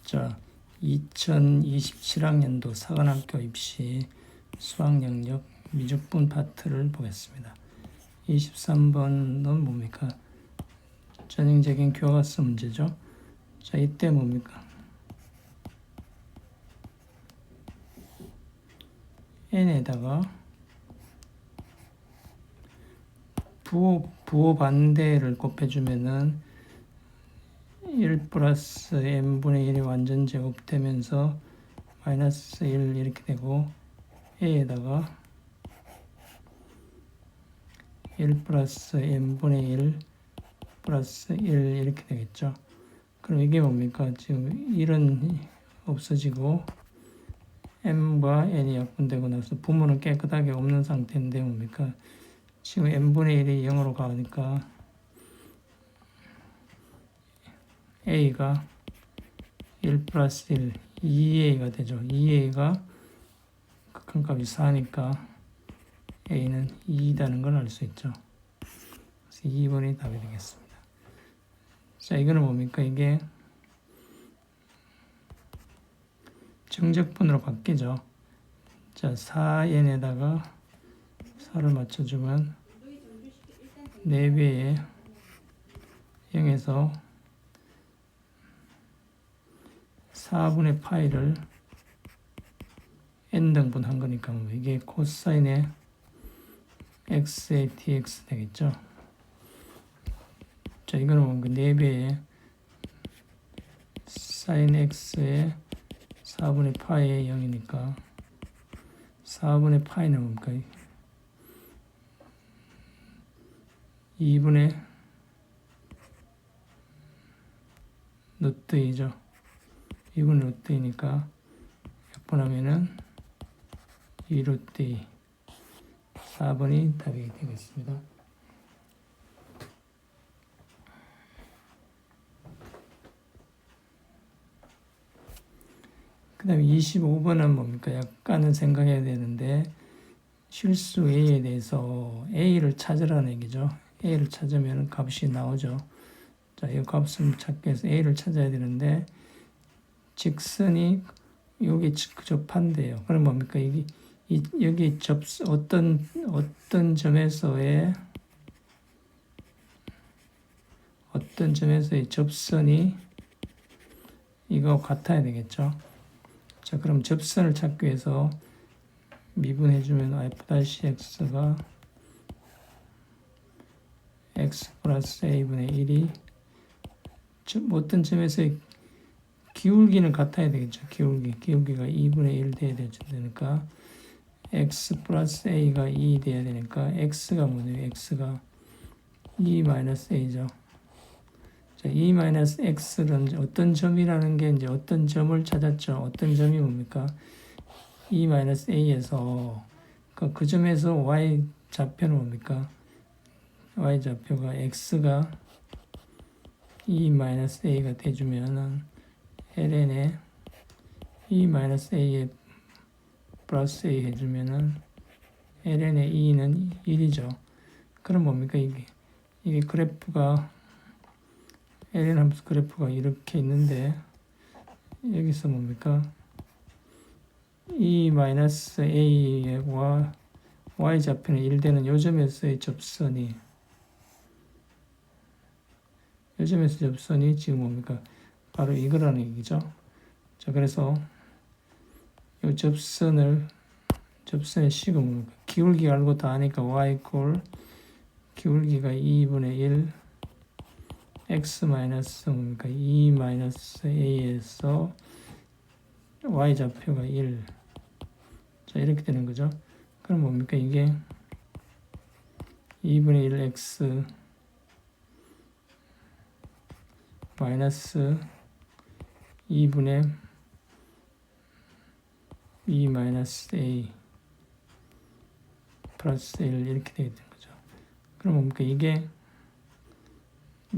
자, 2027학년도 사관학교 입시 수학 영역 미적분 파트를 보겠습니다. 23번은 뭡니까? 전형적인 교과서 문제죠. 자, 이때 뭡니까? n에다가 부호 반대를 곱해주면은 1 플러스 n분의 1이 완전 제곱되면서 마이너스 1 이렇게 되고, a에다가 1 플러스 n분의 1 플러스 1 이렇게 되겠죠. 그럼 이게 뭡니까? 지금 1은 없어지고 m과 n이 약분되고 나서 부모는 깨끗하게 없는 상태인데 뭡니까? 지금 n분의 1이 0으로 가니까 a가 1 플러스 1, 2a가 되죠. 2a가 극한값이 4니까 a는 2이라는 걸 알 수 있죠. 그래서 2번이 답이 되겠습니다. 자, 이거는 뭡니까? 이게 정적분으로 바뀌죠. 자, 4n에다가 4를 맞춰주면 4배에 0에서 4분의 파이를 n등분 한 거니까 이게 코사인의 x의 dx 되겠죠. 자, 이거는 뭔가 4배에 sin x의 4분의 파이의 0이니까 4분의 파이는 뭡니까? 2분의 루트2죠. 2분의 루트2니까 약분하면은 2루트2 4번이 답이 되겠습니다. 그 다음에 25번은 뭡니까? 약간은 생각해야 되는데 실수 A에 대해서 A를 찾으라는 얘기죠. A를 찾으면 값이 나오죠. 자, 이 값을 찾기 위해서 A를 찾아야 되는데 직선이 여기 접한대요. 그럼 뭡니까? 여기 어떤 점에서의 접선이 이거 같아야 되겠죠. 자, 그럼 접선을 찾기 위해서 미분해주면 f-x가 x 플러스 a분의 1이 어떤 점에서의 기울기는 같아야 되겠죠. 기울기가 2분의 1 돼야 되니까 x 플러스 a가 2 돼야 되니까 x가 뭐냐면 x가 2 마이너스 a죠. 자, 2 마이너스 x는 어떤 점이라는 게 이제 어떤 점을 찾았죠. 어떤 점이 뭡니까? 2 마이너스 a에서 그 점에서 y 좌표는 뭡니까? y 좌표가 x가 2 마이너스 a가 돼주면은 ln에 2 마이너스 a에 플러스 a 해주면은 ln의 2는 1이죠. 그럼 뭡니까? 이게 그래프가 ln 함수 그래프가 이렇게 있는데 여기서 뭡니까? 2 마이너스 a와 y 좌표는 1 되는 요 점에서의 접선이 지금 뭡니까? 바로 이거라는 얘기죠. 자, 그래서 이 접선의 식은 뭡니까? 기울기 알고 다 하니까 y 꼴 기울기가 2분의 1 x 마이너스 뭡니까? 2 마이너스 a에서 y 좌표가 1. 자, 이렇게 되는 거죠. 그럼 뭡니까? 이게 2분의 1 x 마이너스 2분의 2 마이너스 a 플러스 1 이렇게 되게 되는 거죠. 그럼 뭡니까? 이게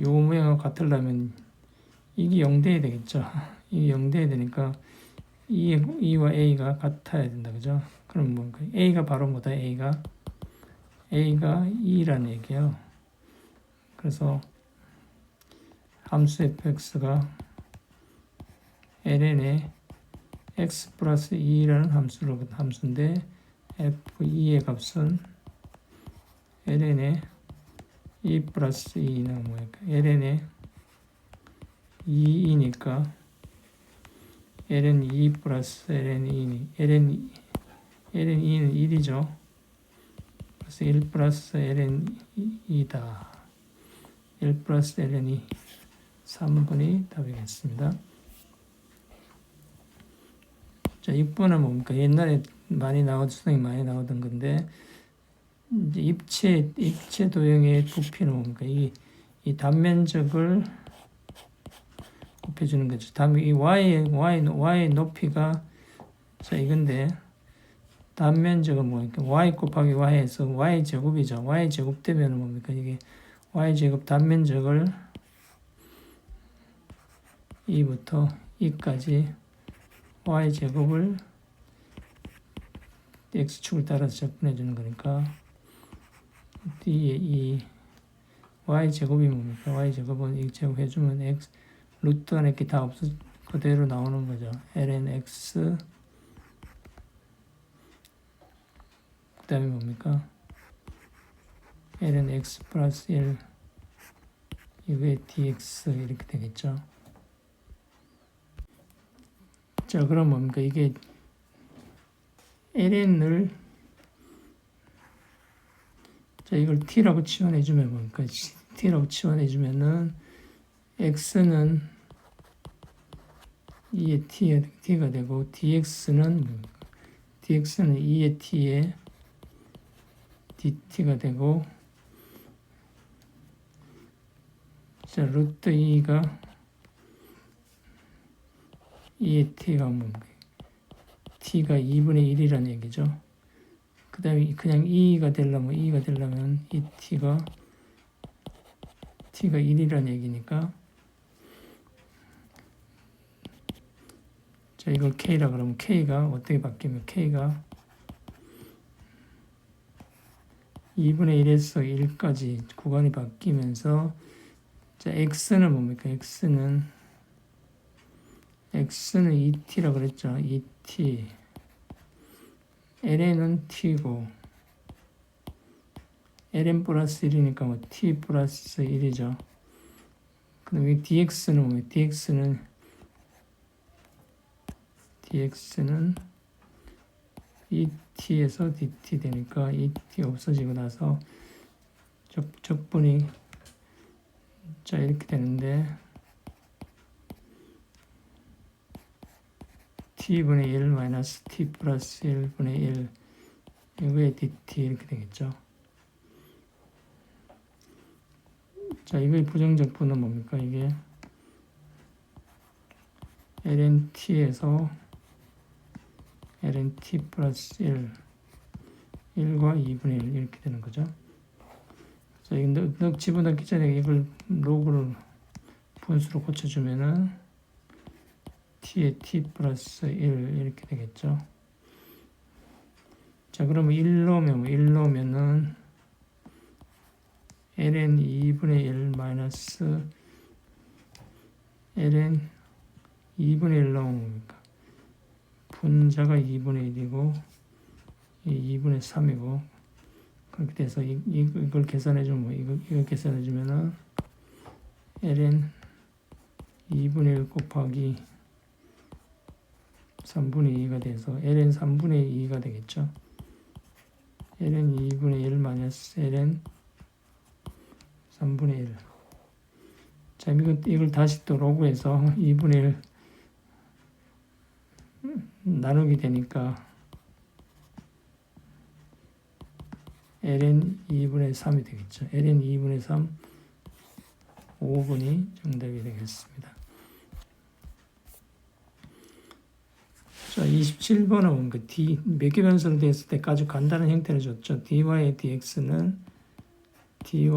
요 모양과 같으려면 이게 0 돼야 되겠죠. 이게 0 돼야 되니까 2와 a가 같아야 된다. 그죠? 그럼 뭡니까? a가 바로 뭐다? a가 2라는 얘기예요. 그래서 함수 fx가 ln의 x 플러스 2라는 함수인데 f2의 값은 ln의 2 플러스 2는 뭐니까 ln의 2이니까 ln 2 플러스 ln 2니 ln 2는 1이죠. 그래서 1 플러스 ln 2다. 1 플러스 ln 2 3번이 답이겠습니다. 자, 6번은 뭡니까? 옛날에 수능이 많이 나오던 건데, 이제 입체 도형의 부피는 뭡니까? 이 단면적을 곱해주는 거죠. 다음에 이 y의 높이가, 자, 이건데, 단면적은 뭡니까? y 곱하기 y에서 y 제곱이죠. y 제곱 되면 뭡니까? 이게 y 제곱 단면적을 2부터 2까지 y 제곱을 x축을 따라서 적분해 주는 거니까 뒤에 이 y 제곱이 뭡니까? y 제곱은 이 제곱 해주면 x 루트 안에 이렇게 다 없어 그대로 나오는 거죠. ln x 그 다음에 뭡니까? ln x 플러스 1 이거에 dx 이렇게 되겠죠. 자, 그럼 뭡니까? 이게 ln을 자, 이걸 t라고 치환해주면 뭡니까? t라고 치환해주면은 x는 2의 t가 되고 dx는 뭡니까? dx는 2의 t에 dt가 되고 자, 루트 2가 2의 t가 뭡니까? t가 2분의 1이라는 얘기죠. 그 다음에 그냥 2가 되려면 이 t가 1이라는 얘기니까 자, 이걸 k라 그러면 k가 어떻게 바뀌면 k가 2분의 1에서 1까지 구간이 바뀌면서 자, x는 뭡니까? x는 2t라 그랬죠. 2t ln은 t고 ln 플러스 1이니까 뭐 t 플러스 1이죠. 그 다음에 dx는 뭡니까? dx는 2t에서 dt 되니까 2t 없어지고 나서 적분이 자, 이렇게 되는데 t분의 1 마이너스 t 플러스 1분의 1 이거에 dt 이렇게 되겠죠. 자, 이거의 부정적분은 뭡니까? 이게 ln t에서 ln t 플러스 1 1과 2분의 1 이렇게 되는 거죠. 자, 이거 집어넣기 전에 이걸 로그를 분수로 고쳐주면은 t에 t 플러스 1 이렇게 되겠죠. 자, 그러면 1 넣으면은 ln 2분의 1 마이너스 ln 2분의 1 넣으면 뭡니까? 분자가 2분의 1이고 2분의 3이고 그렇게 돼서 이걸 계산해주면 이걸 계산해주면은 ln 2분의 1 곱하기 3분의 2가 돼서 ln 3분의 2가 되겠죠. ln 2분의 1 마이너스 ln 3분의 1. 자, 이걸 다시 또 로그해서 2분의 1 나누게 되니까 ln 2분의 3이 되겠죠. ln 2분의 3 5분이 정답이 되겠습니다. 자, 27번은 뭔가 몇개 변수로 되었을 때 아주 간단한 형태를 줬죠. dy의 dx는 dy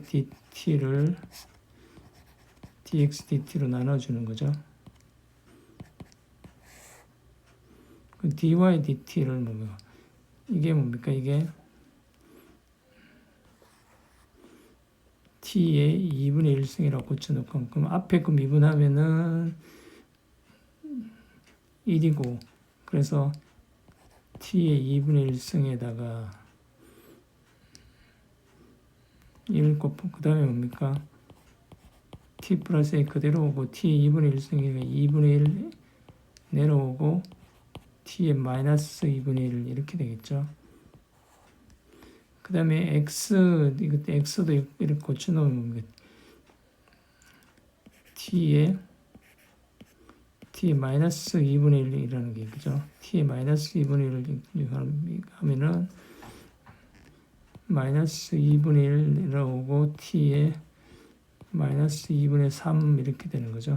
dt를 dx dt로 나눠주는 거죠. 그 dy dt를 뭡니까? 이게 뭡니까? 이게 t의 2분의 1승이라고 고쳐놓고, 그럼 앞에 거 미분하면은 1이고, 그래서 t의 2분의 1승에다가 1 곱하고, 그 다음에 뭡니까? t 플러스 a 그대로 오고, t의 2분의 1승이니까 2분의 1 내려오고, t의 마이너스 2분의 1 이렇게 되겠죠. 그 다음에 x도 이렇게 고쳐놓으면 t의 마이너스 2분의 1이라는 게 그죠? t의 마이너스 2분의 1을 하면은 마이너스 2분의 1 내려오고 t의 마이너스 2분의 3 이렇게 되는 거죠.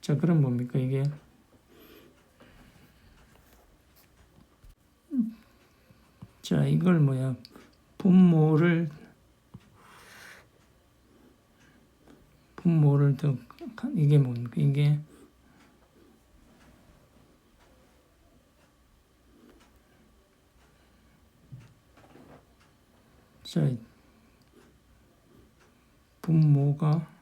자, 그럼 뭡니까 이게? 자, 이걸 뭐야? 분모를 더, 이게 뭡니까? 이게 자, 분모가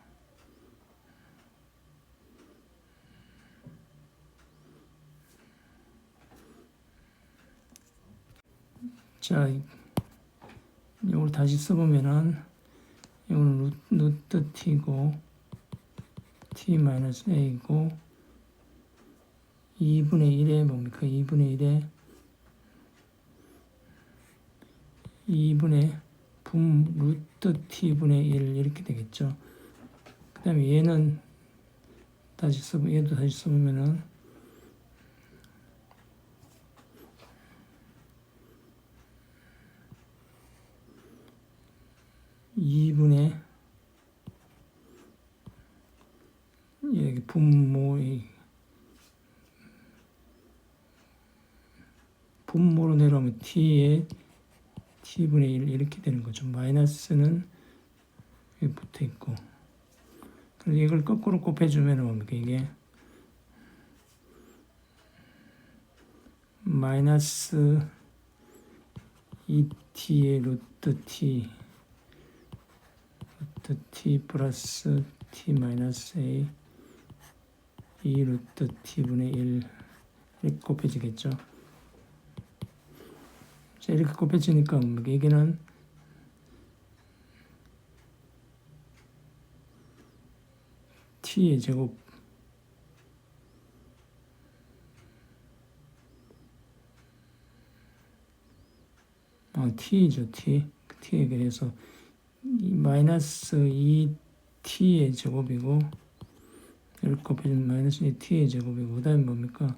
자, 이걸 다시 써보면은 이거는 루트 t고 t 마이너스 a고 2분의 1에 뭡니까? 2분의 1에 2분의 루트 t분의 1 이렇게 되겠죠. 그 다음에 얘는 얘도 다시 써보면은 2분의 여기 분모로 내려오면 t의 t분의 1 이렇게 되는 거죠. 마이너스는 여기 붙어 있고. 그래서 이걸 거꾸로 곱해주면 뭡니까? 이게 마이너스 2t의 루트 t 플러스 t 마이너스 a 2 루트 t분의 1 이렇게 곱해지겠죠. 자, 이렇게 곱해지니까 이게는 t의 제곱 t죠. t에 그래서 마이너스 2t의 제곱이고 이렇게 곱해주면 마이너스 2t의 제곱이고 그 다음에 뭡니까?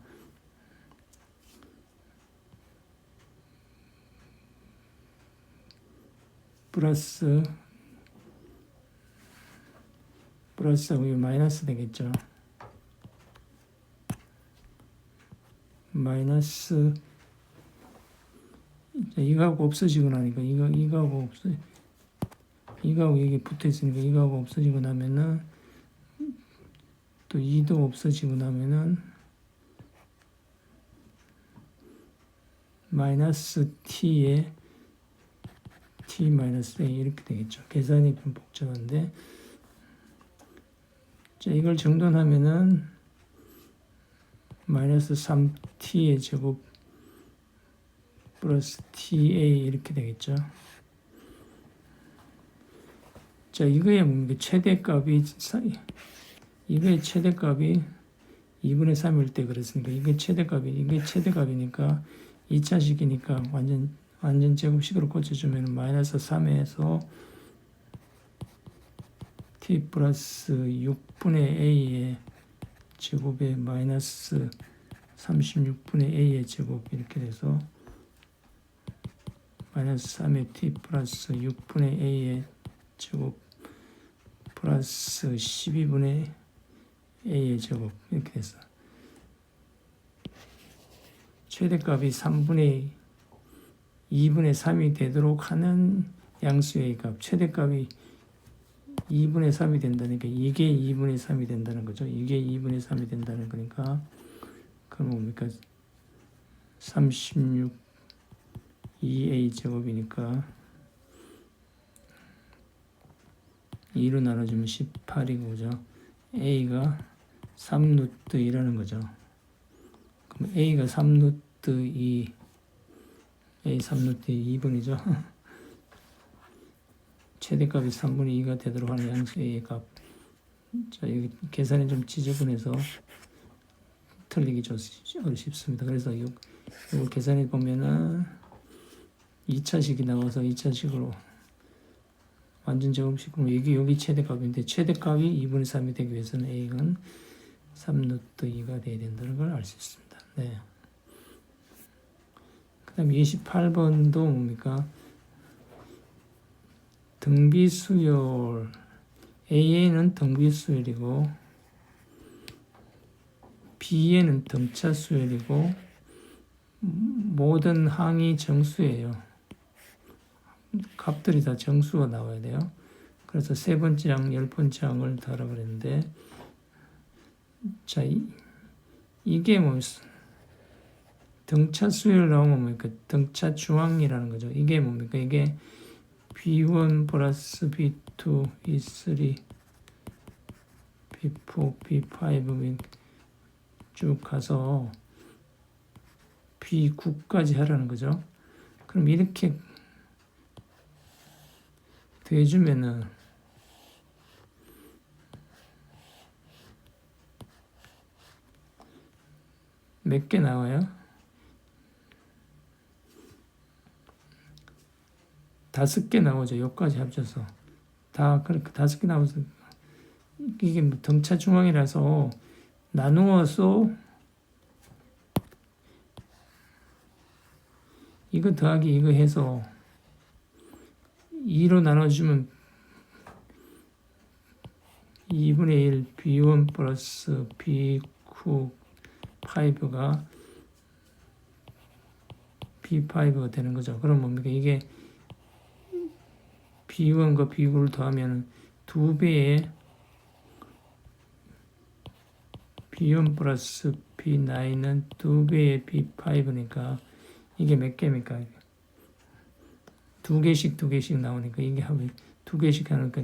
플러스하고 이 마이너스 되겠죠. 마이너스 이거하고 없어지고 나니까 이거하고 이게 붙어 있으니까 이거하고 없어지고 나면은 또 2도 없어지고 나면은 마이너스 t에 t 마이너스 a 이렇게 되겠죠. 계산이 좀 복잡한데 자, 이걸 정돈하면은 마이너스 3t의 제곱 플러스 ta 이렇게 되겠죠. 자, 이거의 뭡니까? 이거의 최대값이 2분의 3일 때 그랬으니까 이게 최대값이니까 2차식이니까 완전 제곱식으로 고쳐주면 마이너스 3에서 t 플러스 6분의 a의 제곱에 마이너스 36분의 a의 제곱 이렇게 돼서 마이너스 3의 t 플러스 6분의 a의 제곱 플러스 12분의 a의 제곱 이렇게 돼서 최대값이 2분의 3이 되도록 하는 양수의 값 최대값이 2분의 3이 된다니까 이게 2분의 3이 된다는 거죠. 이게 2분의 3이 된다는 거니까 그럼 뭡니까? 36 2a 제곱이니까 2로 나눠주면 18이고, 그죠? A가 3루트 2라는 거죠. 그럼 A가 3루트 2, A 3루트 2분이죠. 최대값이 3분의 2가 되도록 하는 양수 A의 값. 자, 여기 계산이 좀 지저분해서 틀리기 좀 쉽습니다. 그래서 이걸 계산해 보면은 2차식이 나와서 2차식으로 완전 제곱식으로 여기 최대값인데 최대값이 2분의 3이 되기 위해서는 A는 3루트 2가 돼야 된다는 걸 알 수 있습니다. 네. 그 다음에 28번도 뭡니까? 등비수열 A에는 등비수열이고 B에는 등차수열이고 모든 항이 정수예요. 값들이 다 정수가 나와야 돼요. 그래서 세 번째 항, 10번째 항을 더하라 그랬는데 자, 이게 뭐 등차 수열 나오면 뭡니까? 등차 중앙이라는 거죠. 이게 뭡니까? 이게 B1 플러스 B2, B3, B4, B5 쭉 가서 B9까지 하라는 거죠. 그럼 이렇게 더해주면은 몇 개 나와요? 5개 나오죠. 여기까지 합쳐서 다 그렇게 5개 나와서 이게 뭐 등차 중앙이라서 나누어서 이거 더하기 이거 해서 2로 나눠주면 2분의 1 B1 플러스 B9 5가 B5가 되는 거죠. 그럼 뭡니까? 이게 B1과 B9를 더하면 2배의 B1 플러스 B9은 2배의 B5니까 이게 몇 개입니까? 2개씩 나오니까 이게 합이 2개씩 하니까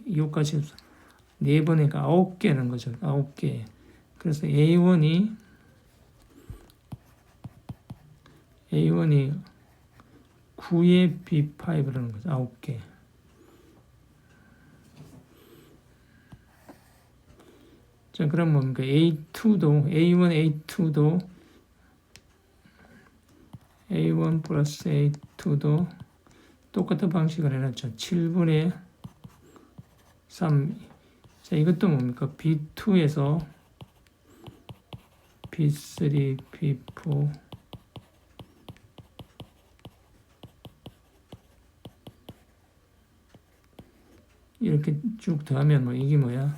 이것까지 4번이니까 9개는 거죠. 9개. 그래서 A1이 9의 B5라는 거죠. 9개. 자, 그럼 뭡니까? A1, A1 플러스 A2도 똑같은 방식을 해놨죠. 7분의 3. 자, 이것도 뭡니까? B2에서 B3, B4 이렇게 쭉 더하면 뭐 이게 뭐야?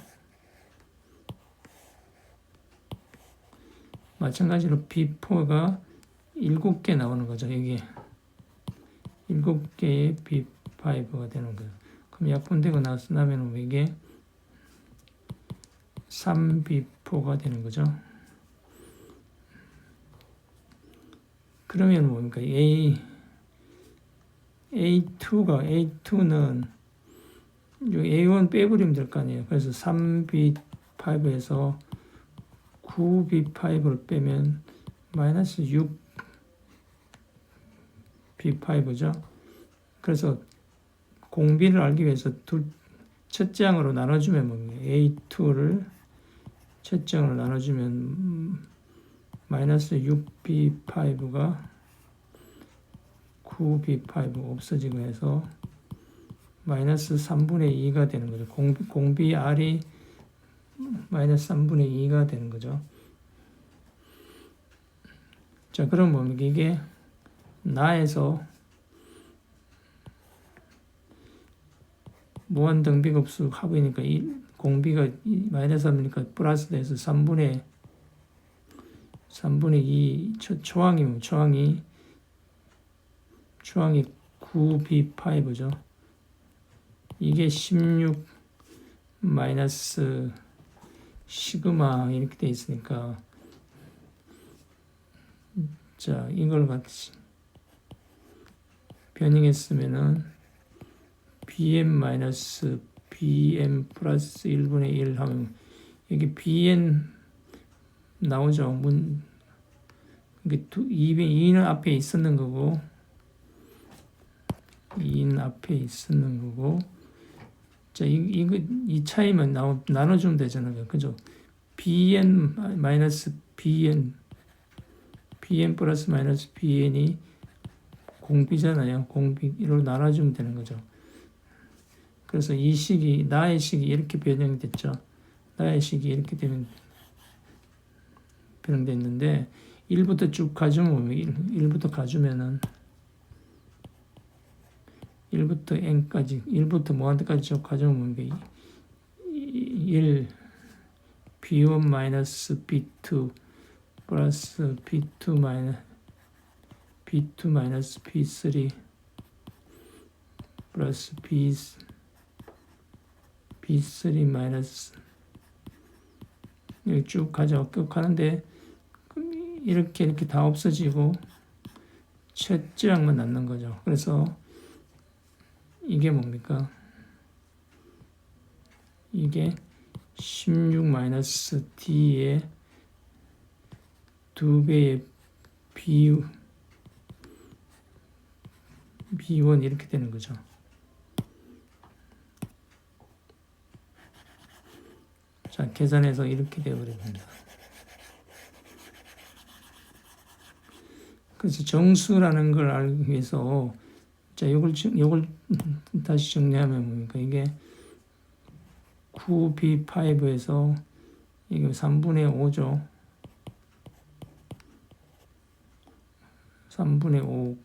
마찬가지로 B4가 7개 나오는 거죠. 이게 7개의 B5가 되는 거예요. 그럼 약분되고 나면 이게 3B4가 되는 거죠. 그러면 뭡니까? A2는 A1 빼버리면 될 거 아니에요. 그래서 3B5에서 9B5를 빼면 마이너스 6B5죠. 그래서 공비를 알기 위해서 첫째 항으로 나눠주면 뭡니까? A2를 첫째 항으로 나눠주면 마이너스 6B5가 9B5 없어지고 해서 마이너스 3분의 2가 되는 거죠. 공비 R이 마이너스 3분의 2가 되는 거죠. 자, 그럼 뭡니까? 이게 나에서 무한 등비급수 합이니까 공비가 마이너스 3이니까 플러스 돼서 3분의 2 초항이 9B5죠. 이게 16 마이너스 시그마 이렇게 돼 있으니까 자, 이걸 같이 변형했으면은 BM 마이너스 bn 플러스 1분의 1 하면 여기 bn 나오죠. 이게 2는 앞에 있었는 거고 2는 앞에 있었는 거고 자, 이 차이만 나눠주면 되잖아요. 그죠? bn 마이너스 bn 플러스 마이너스 bn이 공비잖아요. 공비로 나눠주면 되는 거죠. 그래서 이 식이 나의 식이 이렇게 변형이 됐죠. 나의 식이 이렇게 되면 변형됐는데 1부터 쭉 가주면 1부터 가주면은 1부터 n까지 1부터 무한대까지 쭉 가져오면 1 b1 마이너스 b2 플러스 b2 마이너스 b3 플러스 b3 마이너스 여기 쭉 가는데 이렇게 다 없어지고 채찌랑만 남는 거죠. 그래서 이게 뭡니까? 이게 16 마이너스 d의 2배의 b1 이렇게 되는 거죠. 자, 계산해서 이렇게 되어버립니다. 그래서 정수라는 걸 알기 위해서 자, 요걸 다시 정리하면 뭡니까? 이게 9b5에서 이게 3분의 5죠. 3분의 5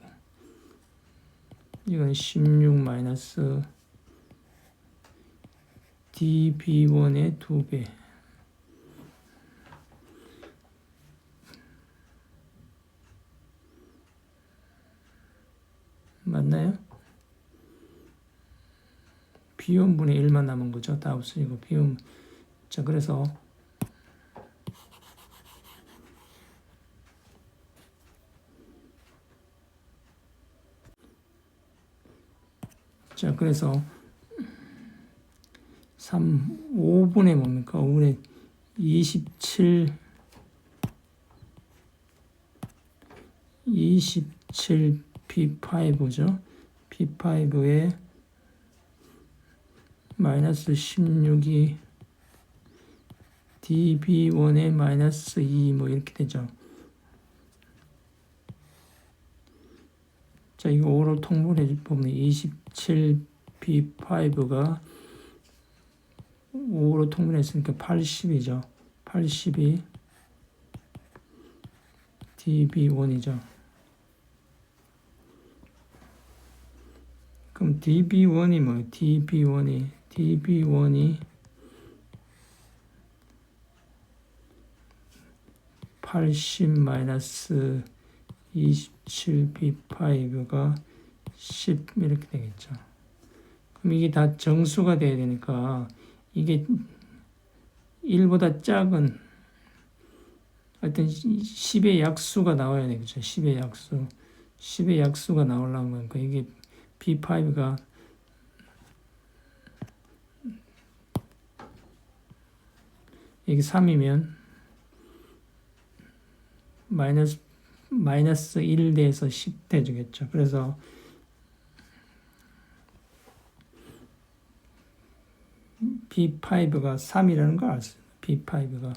이건 16 마이너스 db1의 2배 맞나요? b1분의 1만 남은 거죠. 다 없어지고 b1 자, 그래서 자, 그래서 5분의 뭡니까? 5분의 27 p5죠. p5에 마이너스 16이 db1에 마이너스 2 뭐 이렇게 되죠. 자, 이거 5로 통분해 보면 27 p5가 5로 통분했으니까 80이죠. 80이 db1이죠. 그럼 db1이 뭐예요? db1이 80 마이너스 27b5가 10 이렇게 되겠죠. 그럼 이게 다 정수가 돼야 되니까 이게 1보다 작은 어떤 10의 약수가 나와야 되겠죠. 10의 약수. 10의 약수가 나오려면 이게 b5가 이게 3이면 마이너스 1 대에서 10 되겠죠. 그래서 b5가 3이라는 걸 알았어요. b5가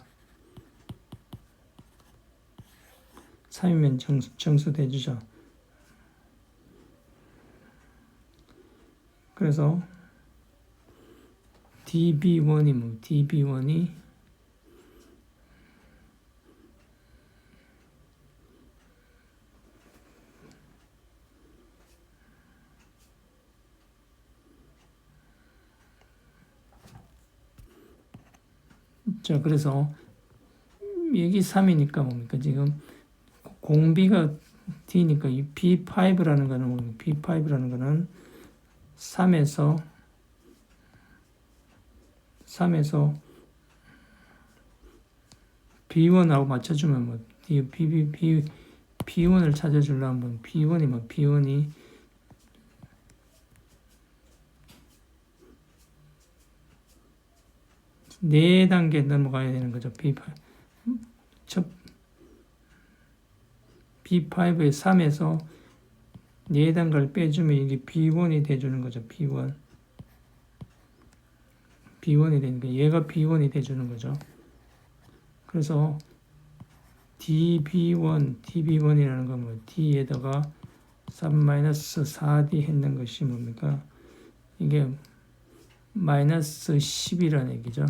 3이면 정수돼주죠. 그래서 db1이 db1이 자, 그래서 여기 3이니까 뭡니까? 지금 공비가 D니까 이 B5라는 거는 뭡니까? B5라는 거는 3에서 B1하고 맞춰주면 뭐 B1을 찾아주려면 B1이 뭐 B1이 4단계 넘어가야 되는 거죠. B5의 3에서 4단계를 빼주면 이게 B1이 돼주는 거죠. B1. B1이 되니까 얘가 B1이 돼주는 거죠. 그래서 DB1이라는 건 뭐 D에다가 3-4D 했는 것이 뭡니까? 이게 마이너스 10이라는 얘기죠.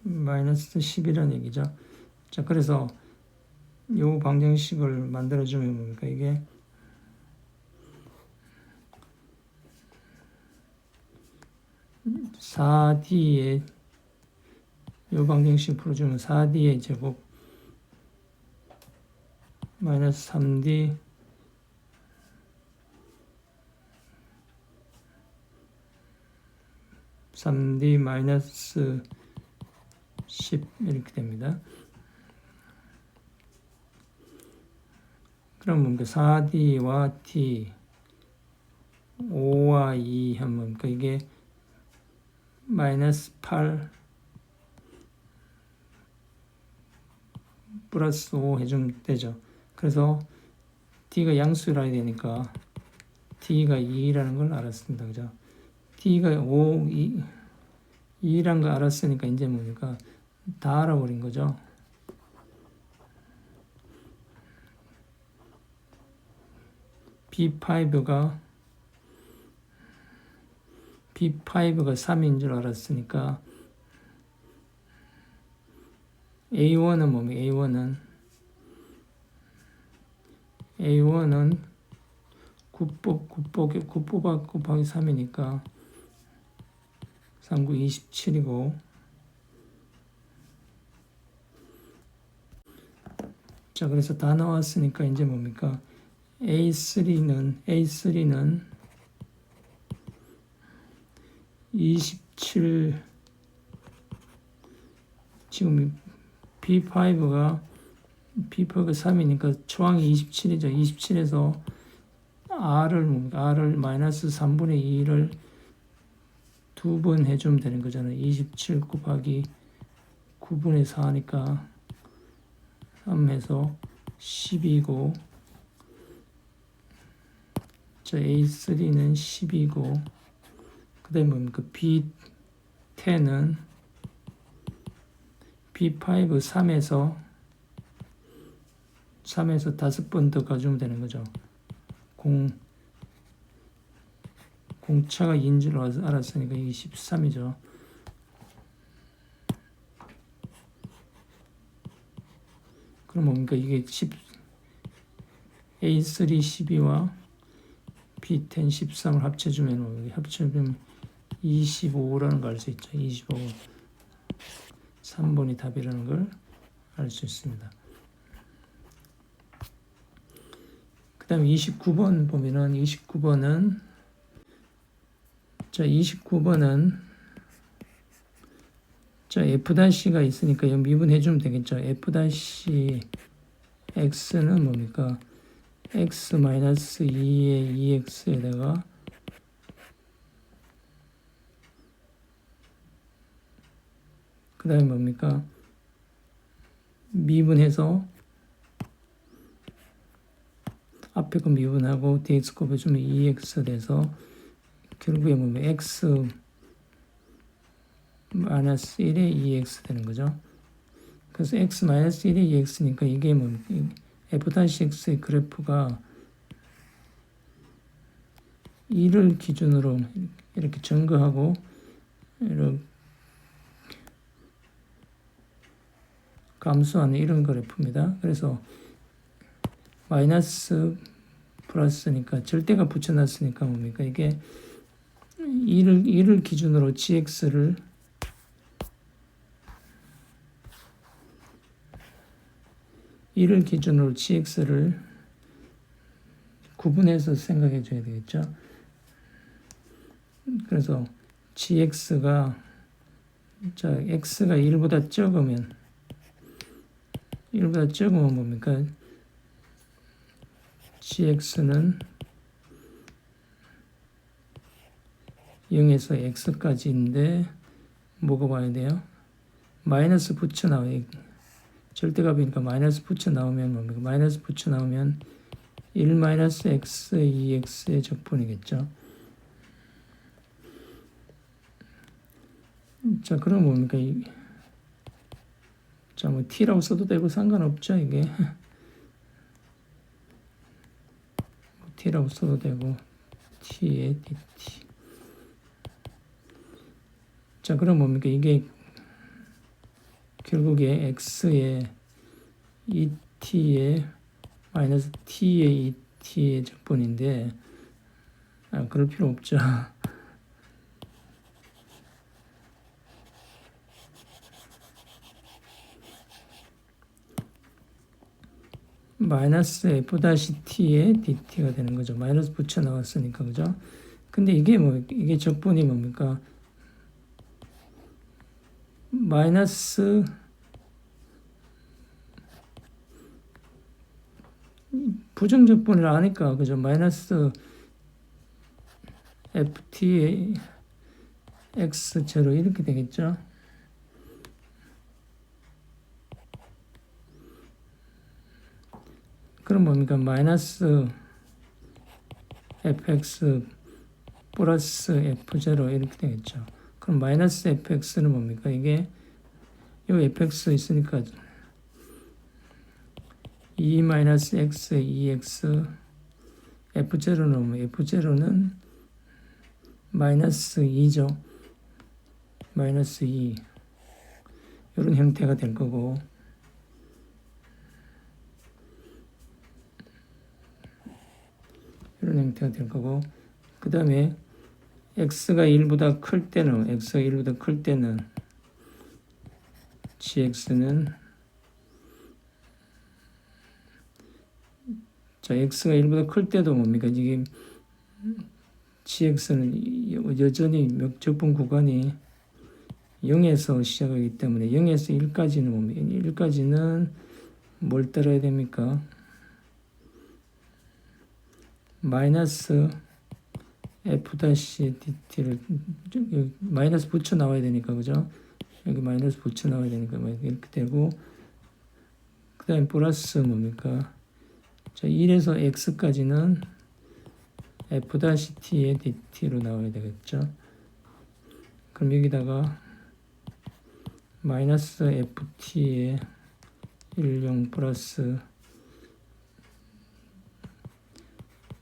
마이너스 10이라는 얘기죠. 자, 그래서 요 방정식을 만들어주면 뭡니까? 이게 4D의 요 방정식 풀어주면 4D의 제곱 마이너스 3D 마이너스 10 이렇게 됩니다. 그럼 뭡니까? 4D와 T 5와 2 하면 뭡니까? 이게 마이너스 8 플러스 5 해주면 되죠. 그래서 T가 양수라 해야 되니까 T가 2라는 걸 알았습니다. 그죠? T가 2라는 걸 알았으니까 이제 뭡니까? 다 알아버린 거죠. B5가 3인 줄 알았으니까 A1은 뭡니까? A1은 9 곱하기 3이니까 3, 9, 27이고 자, 그래서 다 나왔으니까 이제 뭡니까? A3는 27 지금 B5가 3이니까 초항이 27이죠. 27에서 R을 마이너스 3분의 2를 2번 해주면 되는 거잖아요. 27 곱하기 9분의 4니까 3에서 10이고 자, A3는 10이고 그 다음에 뭡니까? B10은 B5 3에서 5번 더 가져오면 되는 거죠. 공차가 2인 줄 알았으니까 이게 13이죠. 그럼 뭡니까? 이게 A3 12와 B10 13을 합쳐주면 25라는 걸 알 수 있죠. 25. 3번이 답이라는 걸 알 수 있습니다. 그 다음에 29번 보면은 29번은 자, F'가 있으니까 여기 미분해주면 되겠죠. F'X는 뭡니까? X-2의 2X에다가 그 다음에 뭡니까? 미분해서 앞에 거 미분하고 dx 곱해주면 2x 돼서 결국에 보면 x 마이너스 1의 2x 되는 거죠. 그래서 x 마이너스 1의 2x니까 이게 뭐 f-x의 그래프가 2를 기준으로 이렇게 증가하고 이렇게 감소하는 이런 그래프입니다. 그래서 마이너스 플러스니까 절대가 붙여놨으니까 뭡니까? 이게 2를 기준으로 gx를 구분해서 생각해 줘야 되겠죠. 그래서 gx가 자 x가 1보다 적으면 뭡니까? gx는 0에서 x까지인데 뭐가 와야 돼요? 마이너스 붙여 나와요. 절대값이니까 마이너스 붙여 나오면 뭡니까? 마이너스 붙여 나오면 1 마이너스 x 2x의 적분이겠죠. 자, 그럼 뭡니까? 자, 뭐 t라고 써도 되고 상관없죠, 이게. t라고 써도 되고 t의 dt. 자, 그럼 뭡니까? 이게 결국에 x의 2t의 마이너스 t의 2t의 적분인데, 그럴 필요 없죠. 마이너스 f-t의 dt가 되는 거죠. 마이너스 붙여 나왔으니까, 그죠? 근데 이게 적분이 뭡니까? 마이너스 부정적분을 아니까, 그죠? 마이너스 ft의 x제로 이렇게 되겠죠? 그럼 뭡니까? 마이너스 fx 플러스 f0 이렇게 되겠죠. 그럼 마이너스 fx는 뭡니까? 이게 요 fx 있으니까 2 마이너스 x 2x f0는 마이너스 2죠. 마이너스 2 이런 형태가 될 거고, 이런 형태가 될 거고, 그 다음에 x가 1보다 클 때는 gx는, 자, x가 1보다 클 때도 뭡니까? 이게 gx는 여전히 적분 구간이 0에서 시작하기 때문에 0에서 1까지는 뭡니까? 1까지는 뭘 따라야 됩니까? 마이너스 f-dt를 마이너스 붙여 나와야 되니까, 그죠? 여기 마이너스 붙여 나와야 되니까 이렇게 되고, 그 다음에 플러스 뭡니까? 자, 1에서 x까지는 f-t의 dt로 나와야 되겠죠? 그럼 여기다가 마이너스 ft의 10 플러스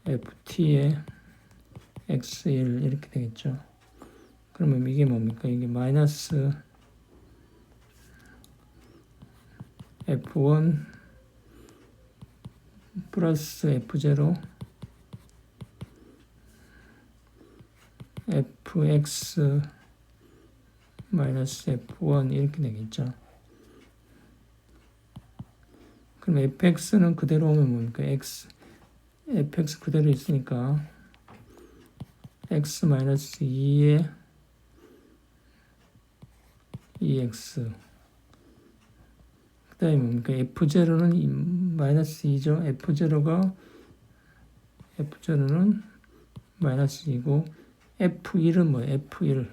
ft의 x1 이렇게 되겠죠. 그러면 이게 뭡니까? 이게 마이너스 f1 플러스 f0 fx 마이너스 f1 이렇게 되겠죠. 그럼 fx는 그대로 오면 뭡니까? fx 그대로 있으니까 x 마이너스 2에 2x, 그 다음에 뭡니까? f0는 마이너스 2죠. f0는 마이너스 2고, f1은 뭐예요? f1.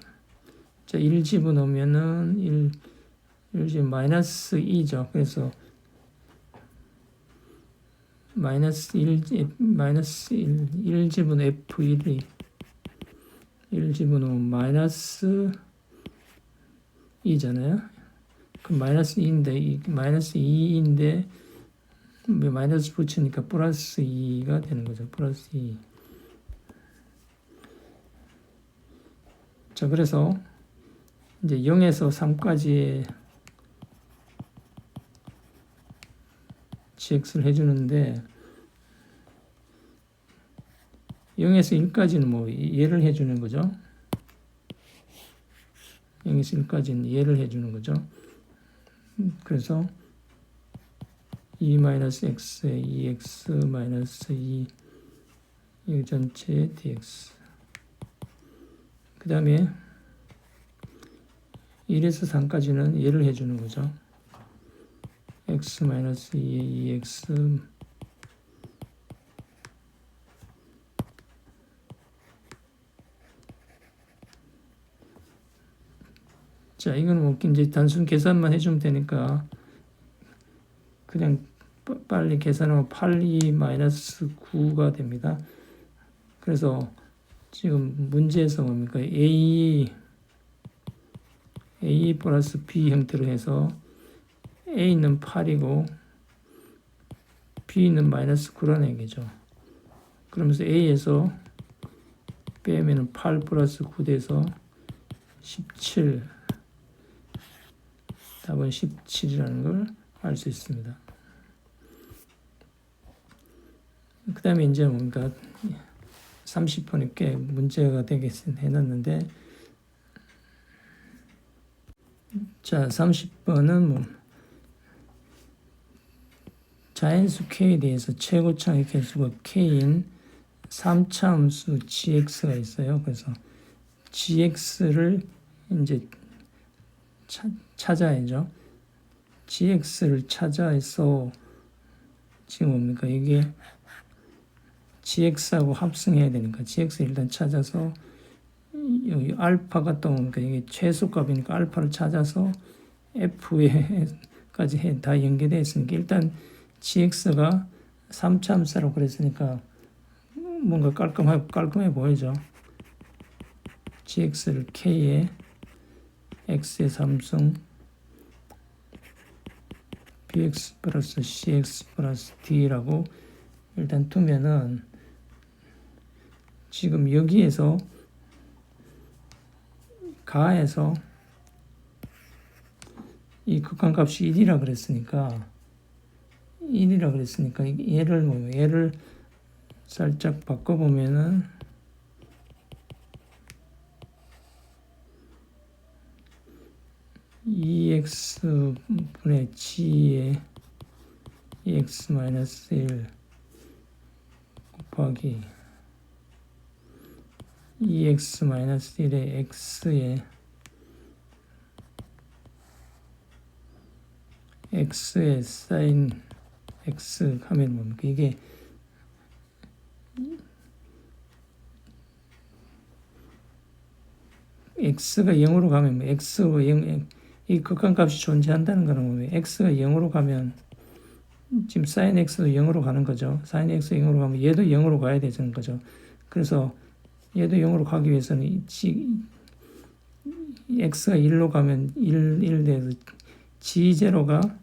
자, 1 집어넣으면은 1 집어 마이너스 2죠. 그래서 마이너스 1 집어넣으면 f1이 1 집어넣으면 마이너스 2잖아요. 그럼 마이너스 2인데, 마이너스 2인데, 마이너스 붙이니까 플러스 2가 되는 거죠. 플러스 2. 자, 그래서 이제 0에서 3까지의 gx를 해주는데, 0에서 1까지는 뭐 예를 해주는 거죠. 0에서 1까지는 예를 해주는 거죠. 그래서 2-x에 2x-2 이 전체의 dx, 그 다음에 1에서 3까지는 예를 해주는 거죠. x-2에 2x 자, 이건 뭐 이제 단순 계산만 해주면 되니까 그냥 빨리 계산하면 8이-9가 됩니다. 그래서 지금 문제에서 뭡니까? A 플러스 B 형태로 해서 A는 8이고 B는 -9라는 얘기죠. 그러면서 A에서 빼면 8 플러스 9 돼서 17. 답은 17이라는 걸 알 수 있습니다. 그 다음에 이제 뭡니까? 30번이 꽤 문제가 되게 해놨는데, 자, 30번은 뭐 자연수 K에 대해서 최고차의 개수가 K인 3차 함수 gx가 있어요. 그래서 gx를 이제 찾아야죠. gx를 찾아서 지금 뭡니까? 이게 gx하고 합승해야 되니까 gx 일단 찾아서 여기 알파가 또 뭡니까? 이게 최소값이니까 알파를 찾아서 f에까지 다 연계되어 있으니까 일단 gx가 3차 함수라고 그랬으니까 뭔가 깔끔해 보이죠. gx를 k에 x의 3승 bx 플러스 cx 플러스 d라고 일단 두면은 지금 여기에서 가에서 이 극한값이 1이라 그랬으니까 얘를 살짝 바꿔보면은 EX분의 G에 EX-1 곱하기 EX-1의 X의 사인 X 하면 뭡니까? 이게 X가 0으로 가면 X가 0, 이 극한값이 존재한다는 거는 뭐예요? X가 0으로 가면 지금 sin X도 0으로 가는 거죠. sin X가 0으로 가면 얘도 0으로 가야 되는 거죠. 그래서 얘도 0으로 가기 위해서는 X가 1로 가면 1 돼서 G0가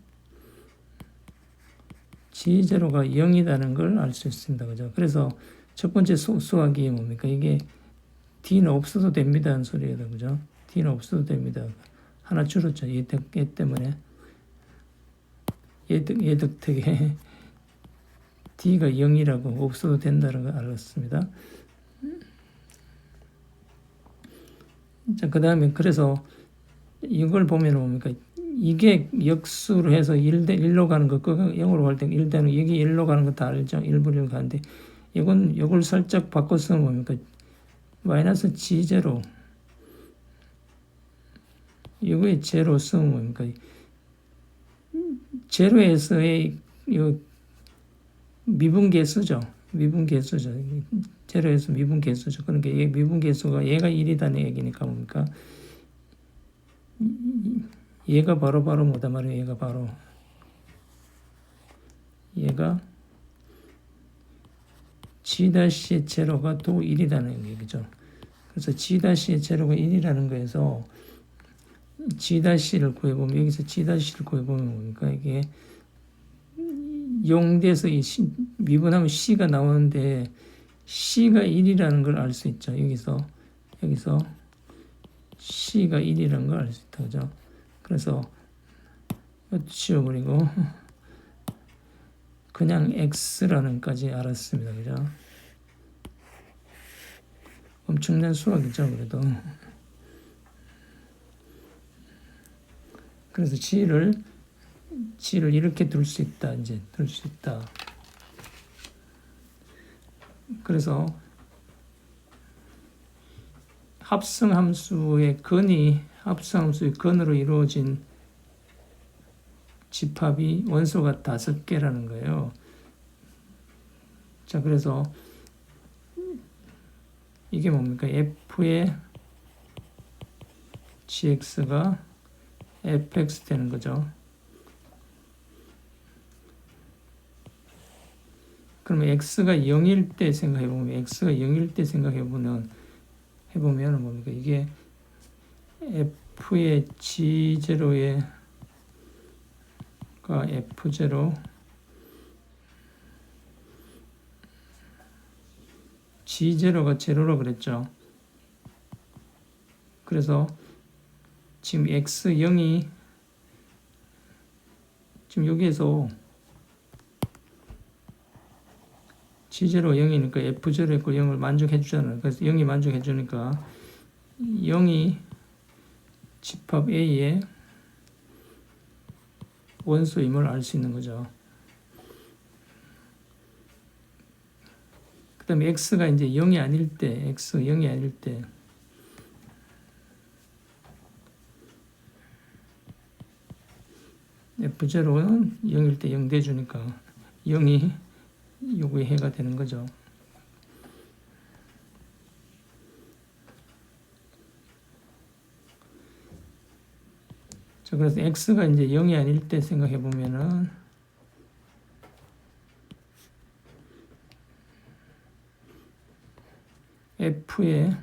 0이라는 걸 알 수 있습니다. 그죠? 그래서 첫 번째 수학이 뭡니까? 이게 D는 없어도 됩니다는 소리예요. 그죠? D는 없어도 됩니다. 하나 줄었죠. 얘 때문에. 얘 덕택에 D가 0이라고 없어도 된다는 걸 알았습니다. 자, 그 다음에 그래서 이걸 보면 뭡니까? 이게 역수로 해서 1로 가는 거, 0으로 갈 때 1대는 여기 1로 가는 거 다 알죠? 1분의 1 가는데 이걸 살짝 바꿔서 뭡니까? 마이너스 G0 이거에 제로 쓰면 뭡니까? 제로에서의 미분계수죠. 제로에서 미분계수죠. 그러니까 얘 미분계수가 얘가 1이다는 얘기니까 뭡니까? 얘가 바로 뭐다 말이에요. 얘가 G-의 제로가 또 1이라는 얘기죠. 그래서 G-의 제로가 1이라는 거에서 G-를 구해보면 여기서 G-를 구해보면 뭡니까? 이게 0돼서 미분하면 C가 나오는데 C가 1이라는 걸 알 수 있죠. 여기서 C가 1이라는 걸 알 수 있다. 그죠? 그래서 지워버리고 그냥 X라는 까지 알았습니다. 그죠? 엄청난 수학이죠. 그래도. 그래서 G를 이렇게 둘 수 있다. 그래서 합성함수의 근으로 이루어진 집합이 원소가 5개라는 거예요. 자, 그래서 이게 뭡니까? F의 GX가 fx 되는 거죠. 그러면 x가 0일 때 생각해보면 x가 0일 때 생각해보면 뭡니까? 이게 f의 g0의 f0 g0가 제로라 그랬죠. 그래서 지금 x0이 지금 여기에서 g0 0이니까 f0 있고 0을 만족해 주잖아요. 그래서 0이 만족해 주니까 0이 집합 A의 원소임을 알 수 있는 거죠. 그 다음에 x가 이제 0이 아닐 때, x 0이 아닐 때 f0는 0일 때 0 돼주니까 0이 요구의 해가 되는 거죠. 자, 그래서 x가 이제 0이 아닐 때 생각해 보면은 f의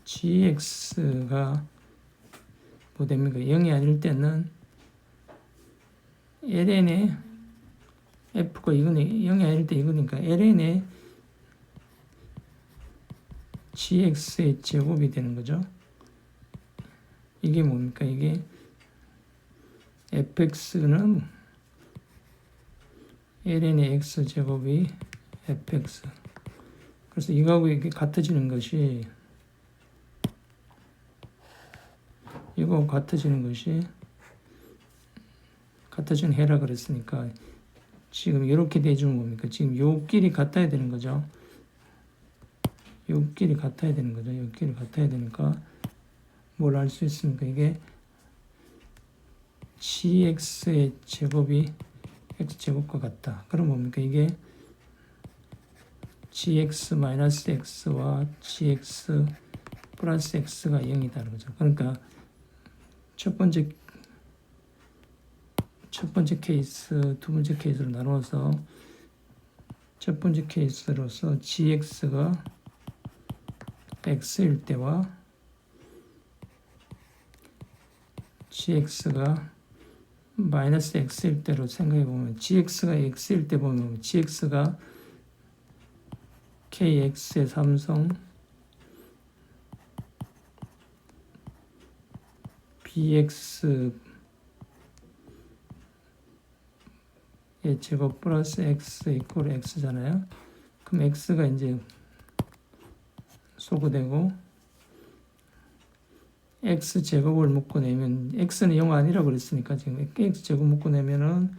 gx가 뭐 됩니까? 0이 아닐 때는 ln의 f가 이거는 0이 아닐 때 이거니까 ln의 gx의 제곱이 되는 거죠. 이게 뭡니까? 이게 fx는 ln의 x 제곱이 fx. 그래서 이거하고 이게 같아지는 것이 이거 같아지는 것이 같아지는 해라 그랬으니까 지금 이렇게 돼주는 겁니까? 지금 요 길이 같아야 되는 거죠. 요 길이 같아야 되는 거죠. 요 길이 같아야 되니까 뭘 알 수 있습니까? 이게 gx의 제곱이 x제곱과 같다. 그럼 뭡니까? 이게 gx-x와 gx 플러스 x가 0이다는 거죠. 그러니까 첫 번째 케이스, 두 번째 케이스로 나누어서 첫 번째 케이스로서 gx가 x일 때와 gx가 마이너스 x일 때로 생각해 보면 gx가 x일 때 보면 gx가 kx의 삼성 bx의 제곱 플러스 x 이퀄 x잖아요. 그럼 x가 이제 소거되고 x 제곱을 묶어내면 x는 0 아니라고 그랬으니까 지금 x 제곱 묶어내면은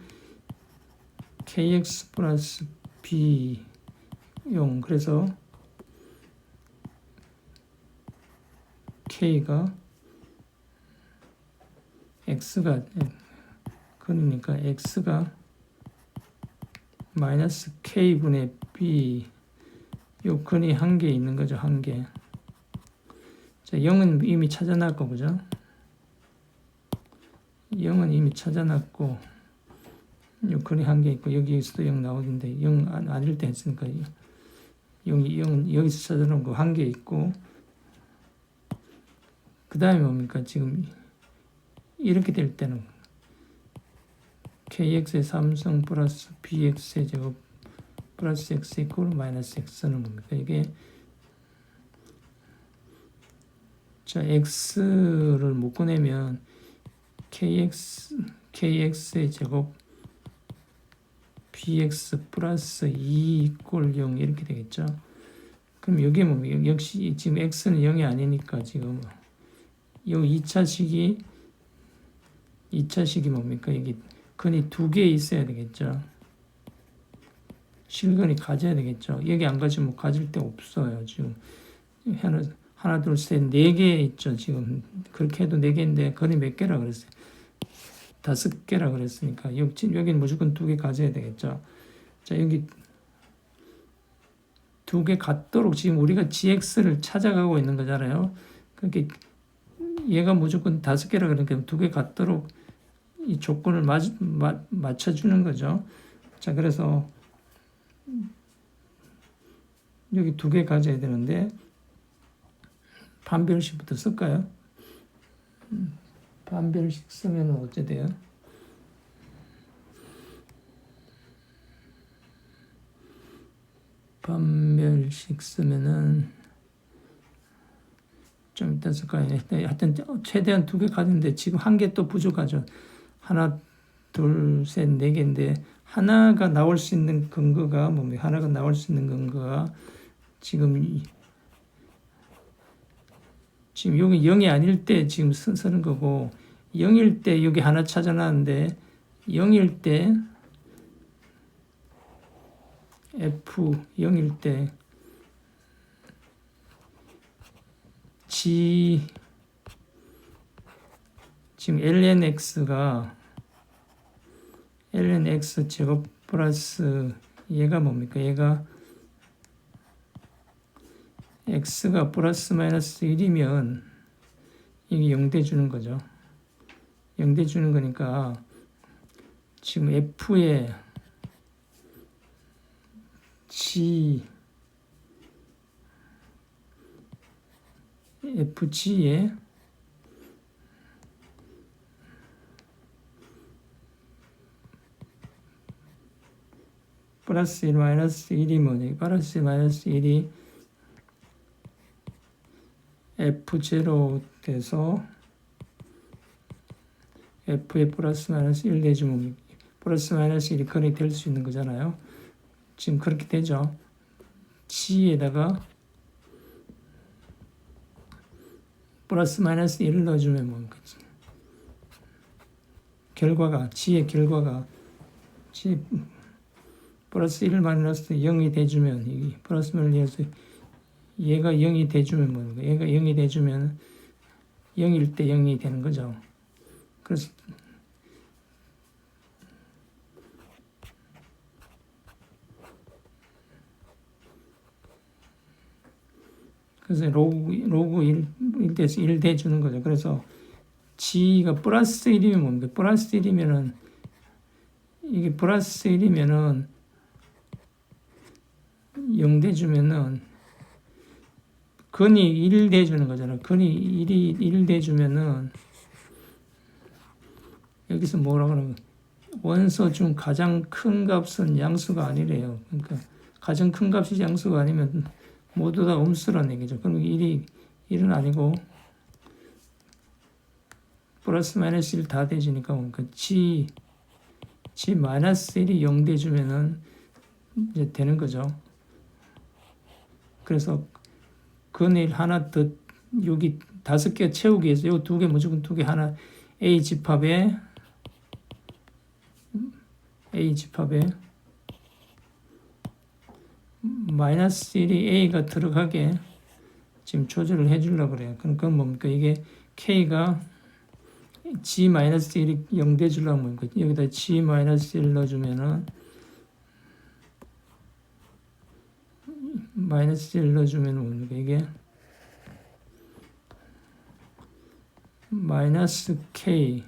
kx 플러스 b 0. 그래서 k가 x가 근이니까 x가 마이너스 k분의 b 요 근이 한 개 있는 거죠. 한 개. 자, 0은 이미 찾아놨고 그죠? 0은 이미 찾아놨고 요 근이 한 개 있고 여기에서도 0 나오는데 0 아닐 때 했으니까 0은 여기서 찾아놓은 거 한 개 있고 그 다음에 뭡니까? 지금 이렇게 될 때는 kx의 삼성 플러스 bx의 제곱 플러스 x 이퀄 마이너스 x는 뭡니까? 이게 자 x를 묶어내면 kx의 제곱 bx 플러스 2 이퀄 0 이렇게 되겠죠. 그럼 이게 뭡니까? 역시 지금 x는 0이 아니니까 지금 이 2차식이 뭡니까? 이게 근이 두 개 있어야 되겠죠. 실근이 가져야 되겠죠. 여기 안 가지면 가질 데 없어요. 지금 하나, 둘, 셋, 네 개 있죠. 지금 그렇게 해도 네 개인데 근이 몇 개라 그랬어요? 5개라 그랬으니까 여기는 무조건 두 개 가져야 되겠죠. 자 여기 두 개 같도록 지금 우리가 gx를 찾아가고 있는 거잖아요. 그렇게 얘가 무조건 5개라 그러니까 2개 같도록 이 조건을 맞춰주는 거죠. 자, 그래서 여기 2개 가져야 되는데 판별식부터 쓸까요? 판별식 쓰면 어째 돼요? 판별식 쓰면은 좀 이따 쓸까요? 하여튼 최대한 2개 가졌는데 지금 1개 또 부족하죠. 하나, 둘, 셋, 4개인데 하나가 나올 수 있는 근거가 뭡니까? 하나가 나올 수 있는 근거가 지금 여기 0이 아닐 때 지금 쓰는 거고 0일 때 여기 하나 찾아놨는데 0일 때 F 0일 때 G 지금 lnx가 lnx 제곱 플러스 얘가 뭡니까? 얘가 x가 플러스 마이너스 1이면 이게 0돼 주는 거죠. 0돼 주는 거니까 지금 f의 fg에 플러스 1 마이너스 1이 뭐니? 플러스 1 마이너스 1이 f0 돼서 f의 플러스 마이너스 1 내주면 플러스 마이너스 1이 근이 될 수 있는 거잖아요. 지금 그렇게 되죠. g에다가 플러스 마이너스 1을 넣어주면 뭡니까? 결과가 g의 결과가 g 플러스 1 마이너스 0이 돼주면 이 플러스 마이너스 얘가 0이 돼주면 뭡니까? 얘가 0이 돼주면 0일 때 0이 되는 거죠. 그래서 로그 1대에서 1 돼주는 거죠. 그래서 g가 플러스 1이면 뭡니까? 플러스 1이면은 이게 플러스 1이면은 0 돼주면은 근이 1 돼주는 거잖아. 근이 1 돼주면은 여기서 뭐라 그러면 원소 중 가장 큰 값은 양수가 아니래요. 그러니까 가장 큰 값이 양수가 아니면 모두 다 음수라는 얘기죠. 그럼 1은 아니고 플러스 마이너스 1 다 돼지니까 그러니까 g 마이너스 1이 0 돼주면은 이제 되는 거죠. 그래서 근을 하나 더 여기 5개 채우기 위해서 요 2개 무조건 2개 하나 A 집합에 마이너스 1이 A가 들어가게 지금 조절을 해주려고 그래요. 그건 뭡니까? 이게 K가 G 마이너스 1이 0 돼주려고 뭡니까? 여기다 G 마이너스 1 넣어주면은 마이너스 1 넣어주면 뭡니까? 이게 마이너스 K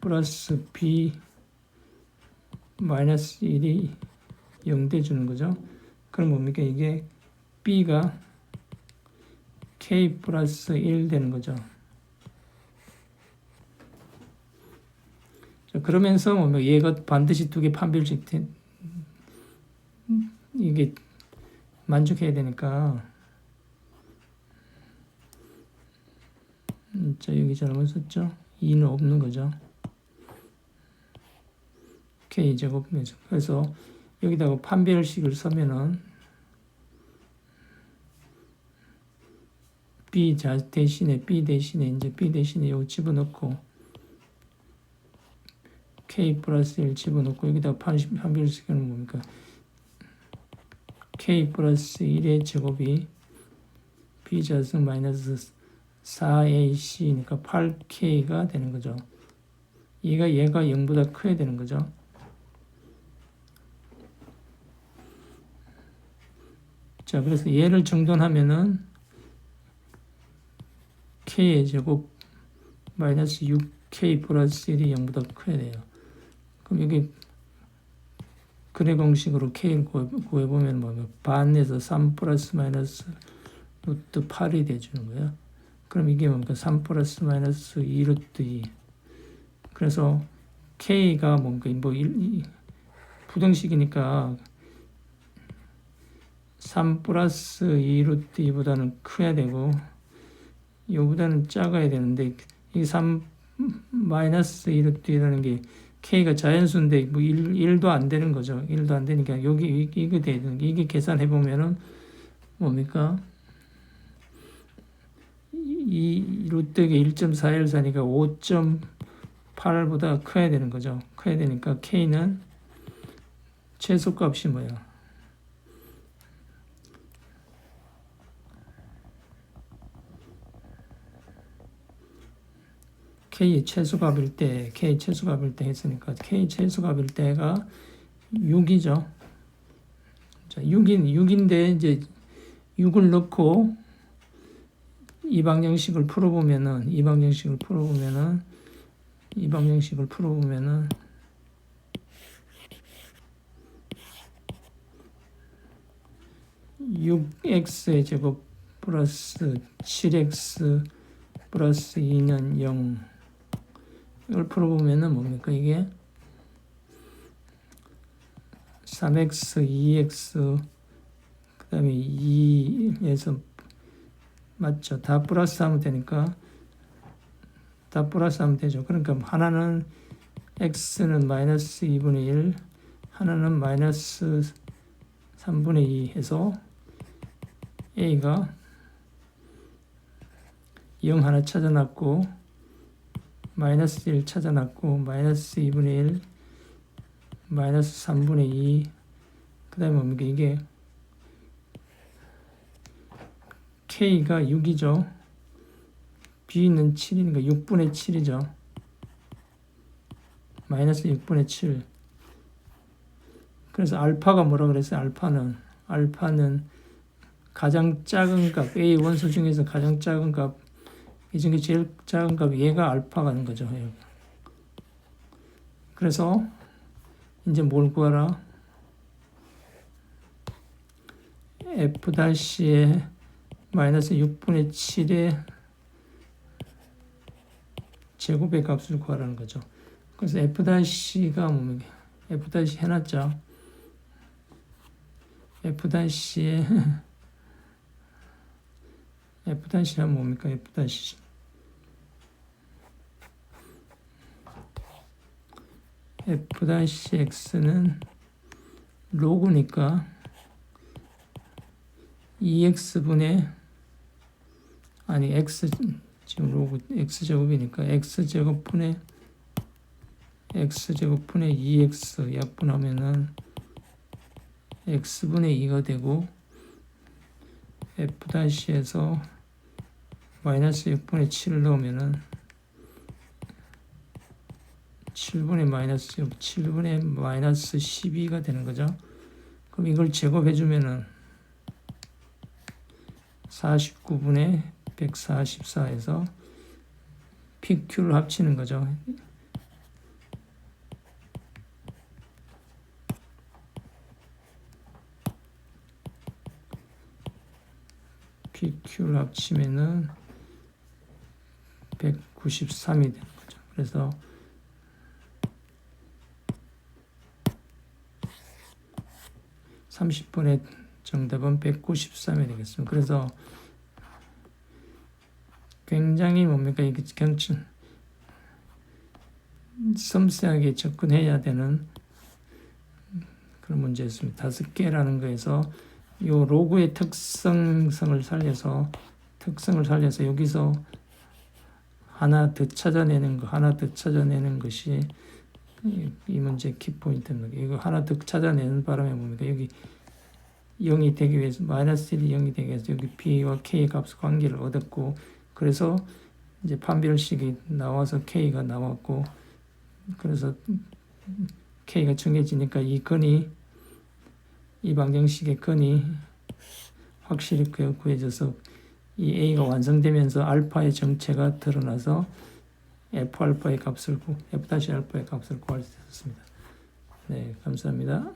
플러스 B 마이너스 1이 0 돼주는 거죠. 그럼 뭡니까? 이게 B가 K 플러스 1 되는 거죠. 자, 그러면서 뭐 얘가 반드시 2개 판별식 이게 만족해야 되니까 자 여기 잘못 썼죠? 2는 없는 거죠. K 제곱면서 그래서 여기다가 판별식을 쓰면은 B 대신에 이제 B 대신에 요 집어넣고 K 플러스 1 집어넣고 여기다가 판별식은 뭡니까? K 플러스 1의 제곱이 B 자승 마이너스 4AC니까 8K가 되는 거죠. 얘가 0보다 커야 되는 거죠. 자, 그래서 얘를 정돈하면은 k의 제곱 마이너스 6k 플러스 1이 0보다 커야 돼요. 그럼 여기 근해 공식으로 k를 구해보면 뭐 반에서 3 플러스 마이너스 루트 8이 돼주는 거예요. 그럼 이게 뭡니까? 3 플러스 마이너스 2 루트 2. 그래서 k가 뭔가 뭐 부등식이니까 3 플러스 2 루트 2보다는 커야 되고 이보다는 작아야 되는데 이 3 마이너스 2 루트 2라는 게 k가 자연수인데 뭐 1도 안 되는 거죠. 1도 안 되니까 여기 이게 되는 이게 계산해 보면은 뭡니까? 이 루트가 1.414니까 5.8보다 커야 되는 거죠. 커야 되니까 k는 최소값이 뭐야? k 최소값일 때 했으니까 k 최소값일 때가 6이죠. 자, 6인데 이제 6을 넣고 이 방정식을 풀어보면은 6x의 제곱 플러스 7x 플러스 2는 0. 이걸 풀어보면은 뭡니까? 이게 3x, 2x, 그 다음에 2에서 맞죠? 다 플러스 하면 되니까 다 플러스 하면 되죠. 그러니까 하나는 x는 마이너스 2분의 1, 하나는 마이너스 3분의 2 해서 a가 0 하나 찾아놨고 마이너스 1 찾아놨고 마이너스 2분의 1 마이너스 3분의 2 그 다음에 뭡니까? 이게 k가 6이죠. b는 7이니까 6분의 7이죠. 마이너스 6분의 7. 그래서 알파가 뭐라 그랬어요? 알파는 가장 작은 값, A 원소 중에서 가장 작은 값, 이 중에 제일 작은 값, 얘가 알파가 되는 거죠. 그래서 이제 뭘 구하라? F'의 마이너스 6분의 7의 제곱의 값을 구하라는 거죠. 그래서 F'가 뭡니까? F' 해놨죠. F'의 F'는 뭡니까? F'x는 로그니까 2x분의 아니 x 지금 로그 x제곱이니까 x제곱분의 2x 약분하면은 x분의 2가 되고 F'에서 마이너스 6분의 7을 넣으면은 7분의 마이너스 12가 되는 거죠. 그럼 이걸 제곱해주면은 49분의 144에서 PQ를 합치는 거죠. PQ를 합치면은 193이 되는 거죠. 그래서 30분의 정답은 193이 되겠습니다. 그래서 굉장히 뭡니까? 이게 섬세하게 접근해야 되는 그런 문제였습니다. 5개라는 거에서 이 로그의 특성을 살려서 여기서 하나 더 찾아내는 것이 이 문제의 키포인트입니다. 이거 하나 더 찾아내는 바람에 뭡니까? 여기 0이 되기 위해서 마이너스 1이 0이 되기 위해서 여기 b와 k 값 관계를 얻었고 그래서 이제 판별식이 나와서 k가 나왔고 그래서 k가 정해지니까 이 방정식의 근이 확실히 구해져서 이 A가 완성되면서 알파의 정체가 드러나서 F알파의 값을 F-알파의 값을 구할 수 있었습니다. 네, 감사합니다.